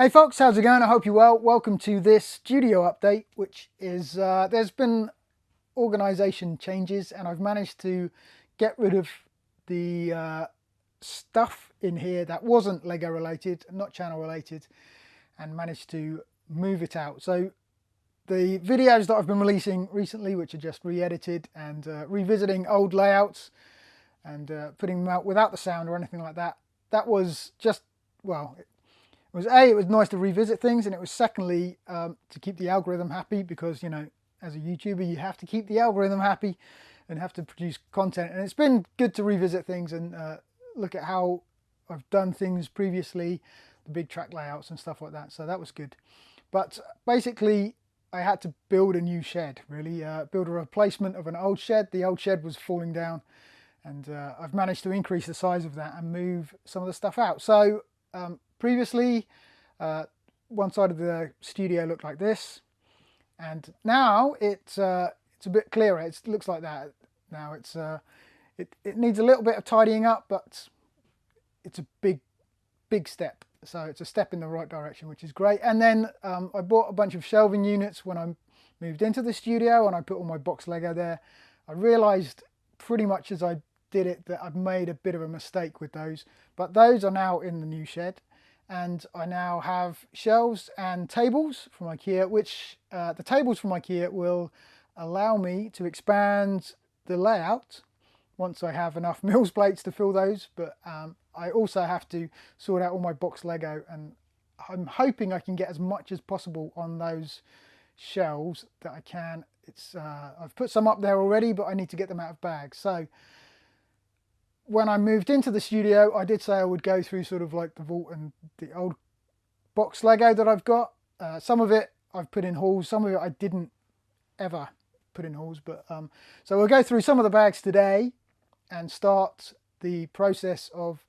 Hey folks, how's it going? I hope you're well. Welcome to this studio update, which is, there's been organisation changes and I've managed to get rid of the stuff in here that wasn't Lego related, not channel related, and managed to move it out. So the videos that I've been releasing recently, which are just re-edited and revisiting old layouts and putting them out without the sound or anything like that, that was just, well, it was A, it was nice to revisit things, and it was secondly to keep the algorithm happy, because, you know, as a YouTuber you have to keep the algorithm happy and have to produce content. And it's been good to revisit things and look at how I've done things previously, the big track layouts and stuff like that, so that was good. But basically I had to build a new shed, really, build a replacement of an old shed. The old shed was falling down, and I've managed to increase the size of that and move some of the stuff out. So previously, one side of the studio looked like this, and now it's a bit clearer. It looks like that now. It needs a little bit of tidying up, but it's a big step. So it's a step in the right direction, which is great. And then I bought a bunch of shelving units when I moved into the studio, and I put all my box Lego there. I realised pretty much as I did it that I'd made a bit of a mistake with those, but those are now in the new shed. And I now have shelves and tables from IKEA, which the tables from IKEA will allow me to expand the layout once I have enough Mills plates to fill those. But I also have to sort out all my box Lego, and I'm hoping I can get as much as possible on those shelves that I can. I've put some up there already, but I need to get them out of bags. So when I moved into the studio, I did say I would go through sort of like the vault and the old box Lego that I've got. Some of it I've put in hauls, some of it I didn't ever put in hauls. But so we'll go through some of the bags today and start the process of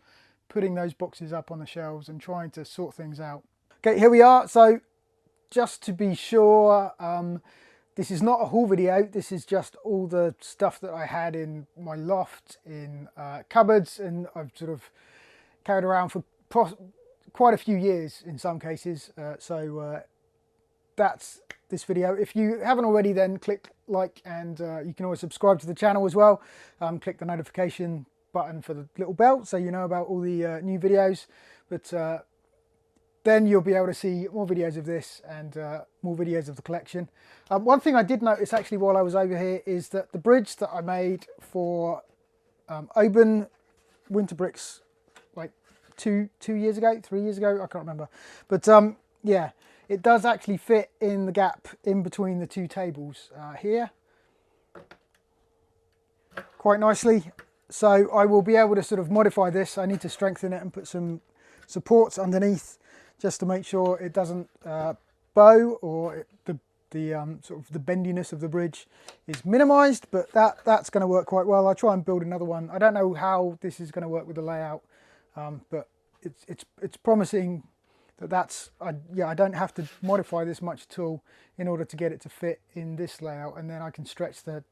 putting those boxes up on the shelves and trying to sort things out. Okay, here we are. So just to be sure, this is not a haul video. This is just all the stuff that I had in my loft, in cupboards, and I've sort of carried around for quite a few years in some cases. So that's this video. If you haven't already, then click like, and you can always subscribe to the channel as well. Click the notification button for the little bell so you know about all the new videos. But then you'll be able to see more videos of this and more videos of the collection. One thing I did notice actually while I was over here is that the bridge that I made for Oban DunksterBricks like 3 years ago, I can't remember. But yeah, it does actually fit in the gap in between the two tables here quite nicely. So I will be able to sort of modify this. I need to strengthen it and put some supports underneath, just to make sure it doesn't bow, or the sort of the bendiness of the bridge is minimized. But that's going to work quite well. I'll try and build another one. I don't know how this is going to work with the layout, but it's promising that I don't have to modify this much at all in order to get it to fit in this layout. And then I can stretch the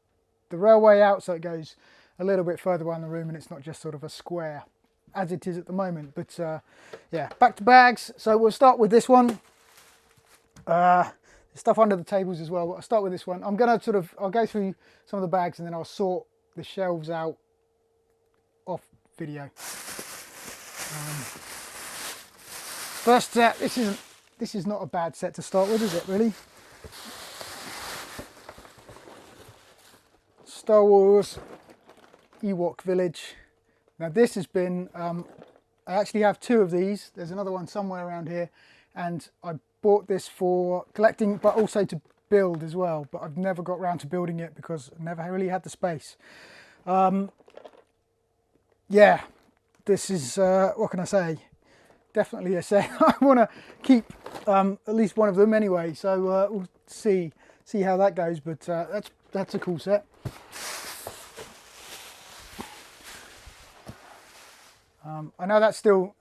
railway out so it goes a little bit further around the room and it's not just sort of a square as it is at the moment. But yeah, back to bags. So we'll start with this one. Stuff under the tables as well, but I'll start with this one. I'm gonna I'll go through some of the bags and then I'll sort the shelves out off video. First set, this is not a bad set to start with, is it really? Star Wars Ewok Village. Now this has been, I actually have 2 of these. There's another one somewhere around here, and I bought this for collecting, but also to build as well. But I've never got around to building it because I never really had the space. Yeah, this is, what can I say? Definitely a set I want to keep at least one of them anyway. So we'll see how that goes. But that's a cool set. I know that's still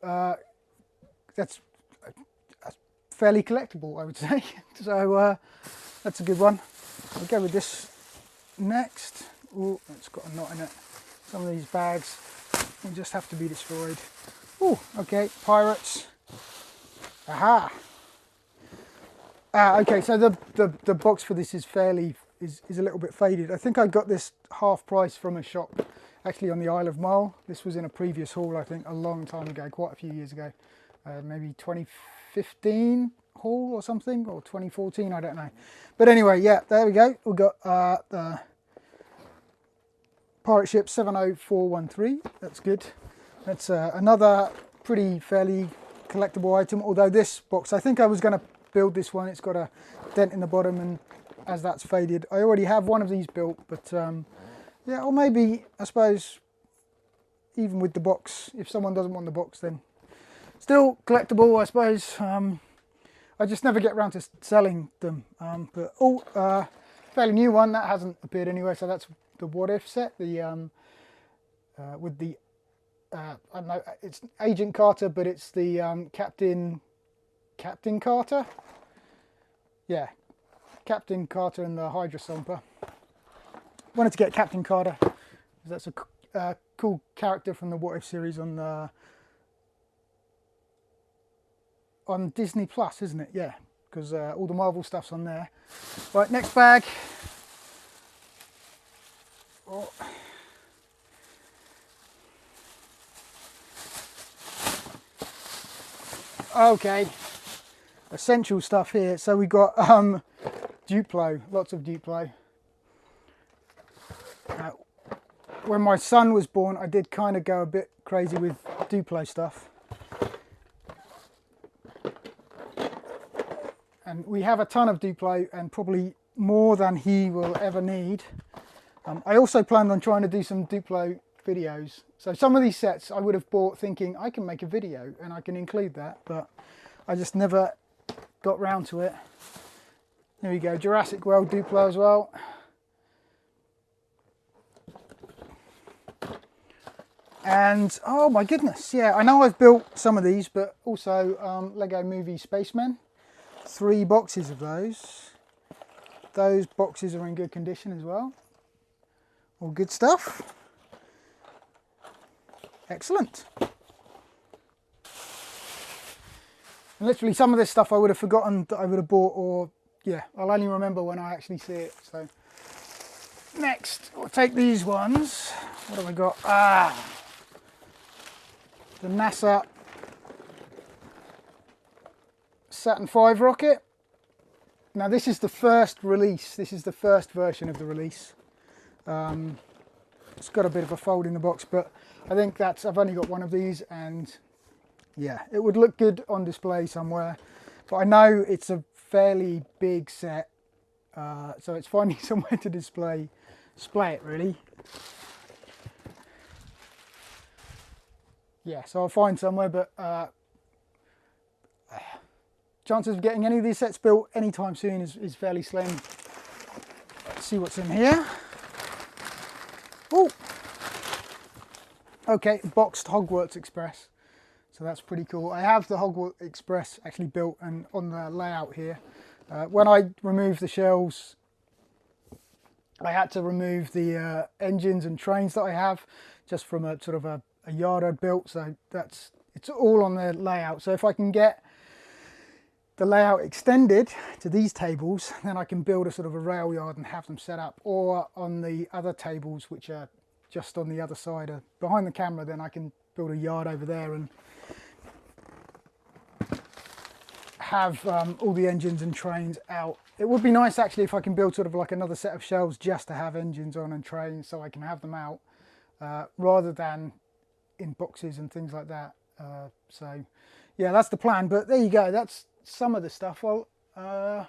that's fairly collectible, I would say. So that's a good one. I'll go with this next. Oh, it's got a knot in it. Some of these bags will just have to be destroyed. Oh, okay, pirates. Aha! Okay, so the box for this is is a little bit faded. I think I got this half price from a shop actually on the Isle of Mull. This was in a previous haul, I think, a long time ago, quite a few years ago, maybe 2015 haul or something, or 2014, I don't know. But anyway, yeah, there we go. We've got the pirate ship 70413. That's good. That's another fairly collectible item, although this box, I think I was going to build this one. It's got a dent in the bottom, and as that's faded, I already have one of these built, but yeah, or maybe, I suppose, even with the box, if someone doesn't want the box, then still collectible, I suppose. I just never get around to selling them. But fairly new one that hasn't appeared anywhere. So that's the What If set, the with the I don't know, it's Agent Carter, but it's the Captain Carter. Yeah, Captain Carter and the Hydra Stomper. Wanted to get Captain Carter because that's a cool character from the What If series on Disney Plus, isn't it? Yeah, because all the Marvel stuff's on there. Right, next bag. Oh. Okay, essential stuff here. So we got Duplo, lots of Duplo. When my son was born, I did kind of go a bit crazy with Duplo stuff. And we have a ton of Duplo, and probably more than he will ever need. I also planned on trying to do some Duplo videos. So some of these sets I would have bought thinking I can make a video and I can include that, but I just never got round to it. There we go, Jurassic World Duplo as well. And oh my goodness, yeah, I know I've built some of these, but also Lego Movie Spacemen. 3 boxes of those. Those boxes are in good condition as well. All good stuff. Excellent. And literally some of this stuff I would have forgotten that I would have bought, or yeah, I'll only remember when I actually see it. So next, we'll take these ones. What have we got? The NASA Saturn V rocket. Now this is the first release. This is the first version of the release. It's got a bit of a fold in the box, but I think I've only got one of these, and yeah, it would look good on display somewhere. But I know it's a fairly big set, so it's finding somewhere to display it really. Yeah, so I'll find somewhere, but chances of getting any of these sets built anytime soon is fairly slim. Let's see what's in here. Oh, okay, boxed Hogwarts Express. So that's pretty cool. I have the Hogwarts Express actually built and on the layout here. When I removed the shells, I had to remove the engines and trains that I have just from a sort of a yard I'd built. So it's all on the layout. So if I can get the layout extended to these tables, then I can build a sort of a rail yard and have them set up, or on the other tables which are just on the other side behind the camera, then I can build a yard over there and have all the engines and trains out. It would be nice actually if I can build sort of like another set of shelves just to have engines on and trains, so I can have them out rather than in boxes and things like that. So yeah, that's the plan. But there you go, that's some of the stuff. I'll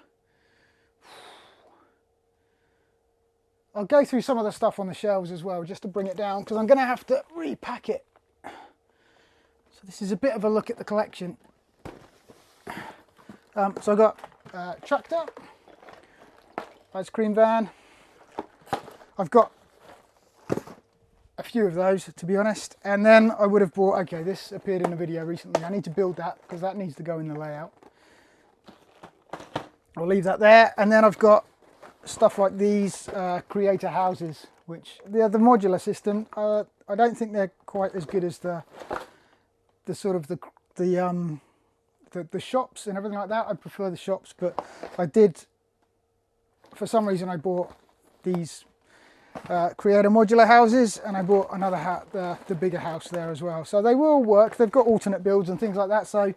go through some of the stuff on the shelves as well, just to bring it down, because I'm going to have to repack it. So this is a bit of a look at the collection. So I've got tractor, ice cream van. I've got a few of those, to be honest. And then I would have bought, okay, this appeared in a video recently. I need to build that because that needs to go in the layout. I'll leave that there. And then I've got stuff like these creator houses, which the modular system, I don't think they're quite as good as the sort of the the shops and everything like that. I prefer the shops, but I did, for some reason, I bought these creator modular houses, and I bought another the bigger house there as well. So they will work. They've got alternate builds and things like that. So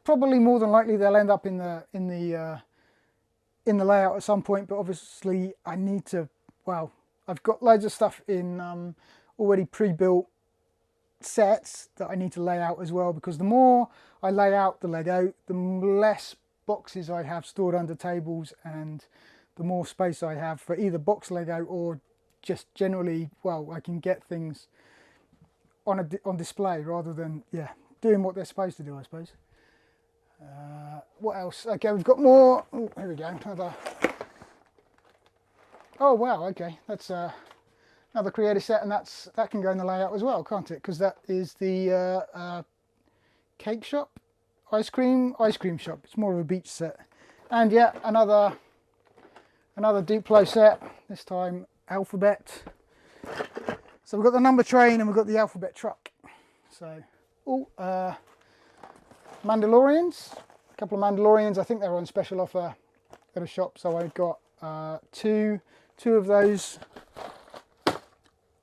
probably more than likely they'll end up in the layout at some point. But obviously I need to. Well, I've got loads of stuff in already pre-built sets that I need to lay out as well, because the more I lay out the Lego, the less boxes I have stored under tables, and the more space I have for either box Lego or just generally, well, I can get things on display rather than, yeah, doing what they're supposed to do, I suppose. What else? Okay, we've got more. Oh, here we go. Another. Oh wow. Okay, that's another creator set, and that can go in the layout as well, can't it? Because that is the cake shop, ice cream shop. It's more of a beach set, and yeah, another Duplo set. This time alphabet. So we've got the number train and we've got the alphabet truck. So, Mandalorians. A couple of Mandalorians. I think they were on special offer at a shop, so I got two of those.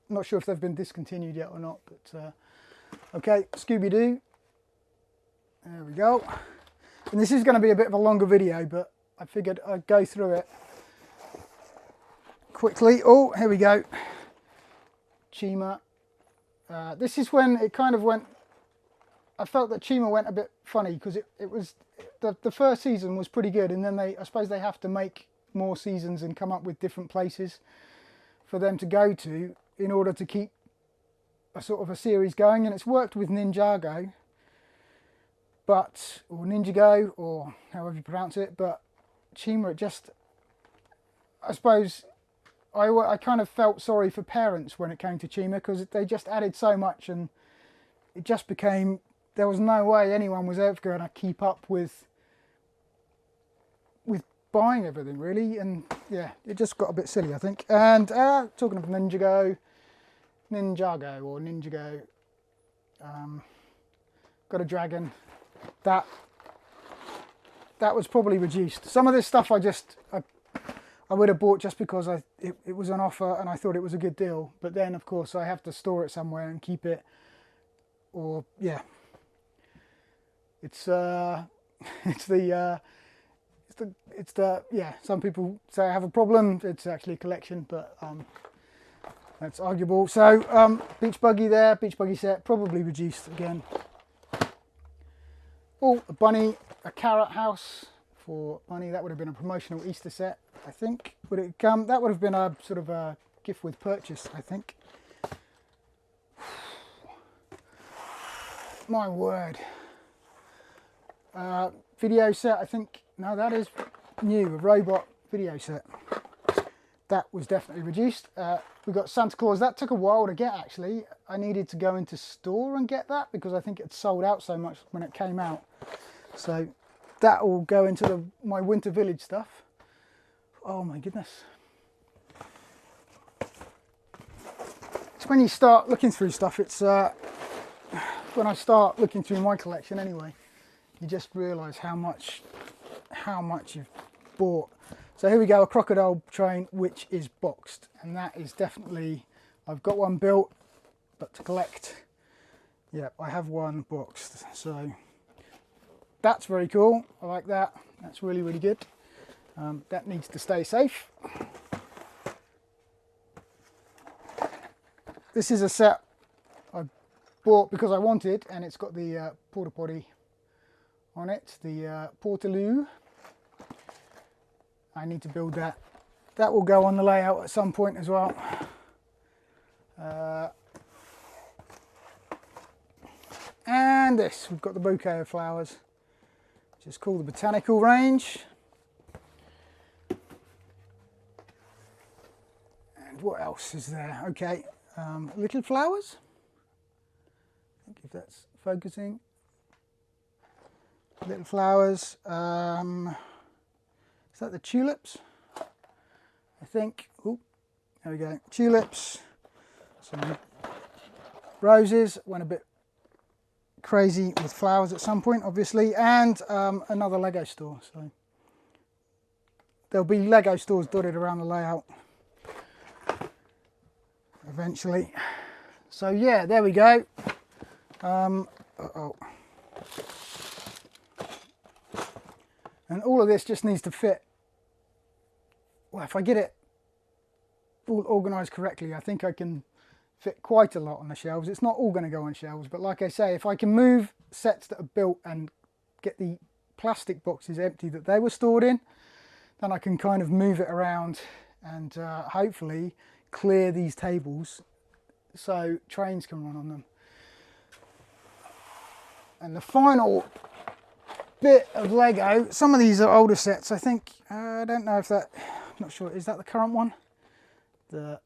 Not sure if they've been discontinued yet or not, but okay, Scooby-Doo. There we go. And this is going to be a bit of a longer video, but I figured I'd go through it quickly. Oh, here we go. Chima. This is when it kind of went. I felt that Chima went a bit funny, because it was the first season was pretty good, and then I suppose they have to make more seasons and come up with different places for them to go to in order to keep a sort of a series going. And it's worked with Ninjago, or Ninjago, or however you pronounce it, but Chima, it just, I suppose, I kind of felt sorry for parents when it came to Chima, because they just added so much, and it just became, there was no way anyone was ever going to keep up with buying everything, really. And yeah, it just got a bit silly, I think. And talking of Ninjago, got a dragon. That was probably reduced. Some of this stuff I would have bought just because it was on offer and I thought it was a good deal. But then, of course, I have to store it somewhere and keep it. Or yeah, it's the yeah. Some people say I have a problem. It's actually a collection, but that's arguable. So beach buggy there, beach buggy set, probably reduced again. Oh, a bunny, a carrot house for bunny. That would have been a promotional Easter set, I think. Would it come? That would have been a sort of a gift with purchase, I think. My word. Video set, I think. No, that is new. A robot video set. That was definitely reduced. We've got Santa Claus. That took a while to get, actually. I needed to go into store and get that because I think it sold out so much when it came out. So that will go into my Winter Village stuff. Oh my goodness. It's when you start looking through stuff, it's when I start looking through my collection anyway, you just realise how much you've bought. So here we go, a crocodile train which is boxed, and that is definitely, I've got one built, but to collect, yeah, I have one boxed. So that's very cool. I like that. That's really, really good. That needs to stay safe. This is a set I bought because I wanted, and it's got the porta potty on it, the portaloo. I need to build that. That will go on the layout at some point as well. And this, we've got the bouquet of flowers, which is called the botanical range. And what else is there? Okay, little flowers. I think if that's focusing. Little flowers. Is that the tulips? I think. Oh, there we go. Tulips. Some roses. Went a bit crazy with flowers at some point, obviously, and another Lego store. So there'll be Lego stores dotted around the layout eventually. So yeah, there we go. And all of this just needs to fit. Well, if I get it all organised correctly, I think I can fit quite a lot on the shelves. It's not all going to go on shelves, but like I say, if I can move sets that are built and get the plastic boxes empty that they were stored in, then I can kind of move it around and hopefully clear these tables so trains can run on them. And the final bit of Lego, some of these are older sets, I think. I don't know if that, I'm not sure, is that the current one? The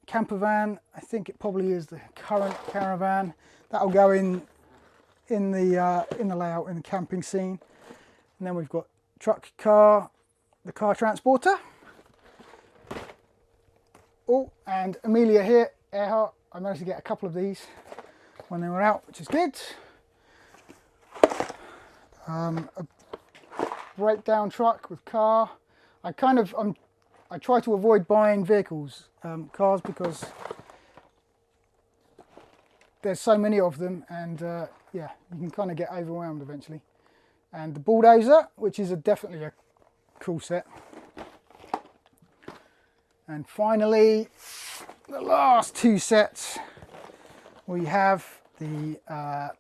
camper van, I think it probably is the current caravan. That'll go in the layout in the camping scene. And then we've got truck, car, the car transporter. Oh, and Amelia here, Earhart. I managed to get a couple of these when they were out, which is good. A breakdown truck with car. I try to avoid buying vehicles, cars, because there's so many of them, and yeah, you can kind of get overwhelmed eventually. And the bulldozer, which is definitely a cool set. And finally, the last two sets, we have the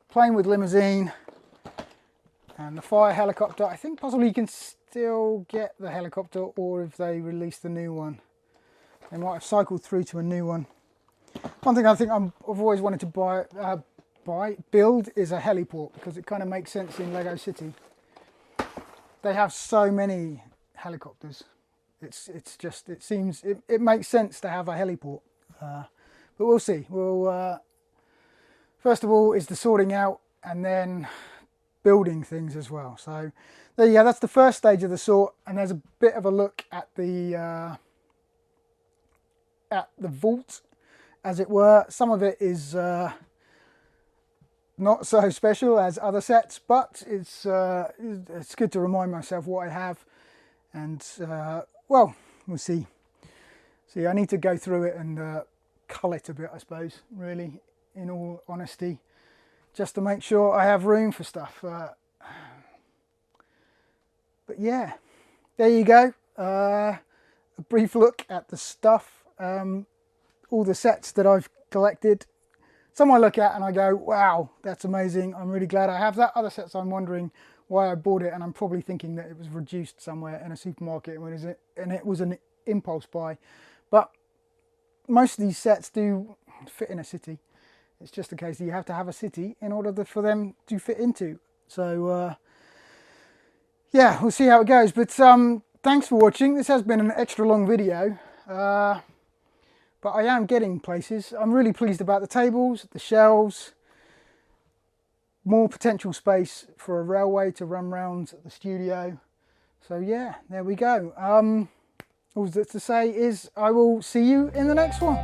plane with limousine and the fire helicopter. I think possibly you can still get the helicopter, or if they release the new one, they might have cycled through to a new one. One thing I think I've always wanted to build is a heliport, because it kind of makes sense in Lego City. They have so many helicopters. It makes sense to have a heliport. But we'll see. We'll first of all is the sorting out, and then building things as well. So there you go, that's the first stage of the sort, and there's a bit of a look at the vault, as it were. Some of it is not so special as other sets, but it's good to remind myself what I have, and well, we'll see. See, I need to go through it and cull it a bit, I suppose, really, in all honesty, just to make sure I have room for stuff. But yeah, there you go. A brief look at the stuff, all the sets that I've collected. Some I look at and I go, wow, that's amazing. I'm really glad I have that. Other sets I'm wondering why I bought it, and I'm probably thinking that it was reduced somewhere in a supermarket and it was an impulse buy. But most of these sets do fit in a city. It's just a case that you have to have a city in order for them to fit into. So yeah, we'll see how it goes. But thanks for watching. This has been an extra long video, but I am getting places. I'm really pleased about the tables, the shelves, more potential space for a railway to run round the studio. So yeah, there we go. All that's to say is I will see you in the next one.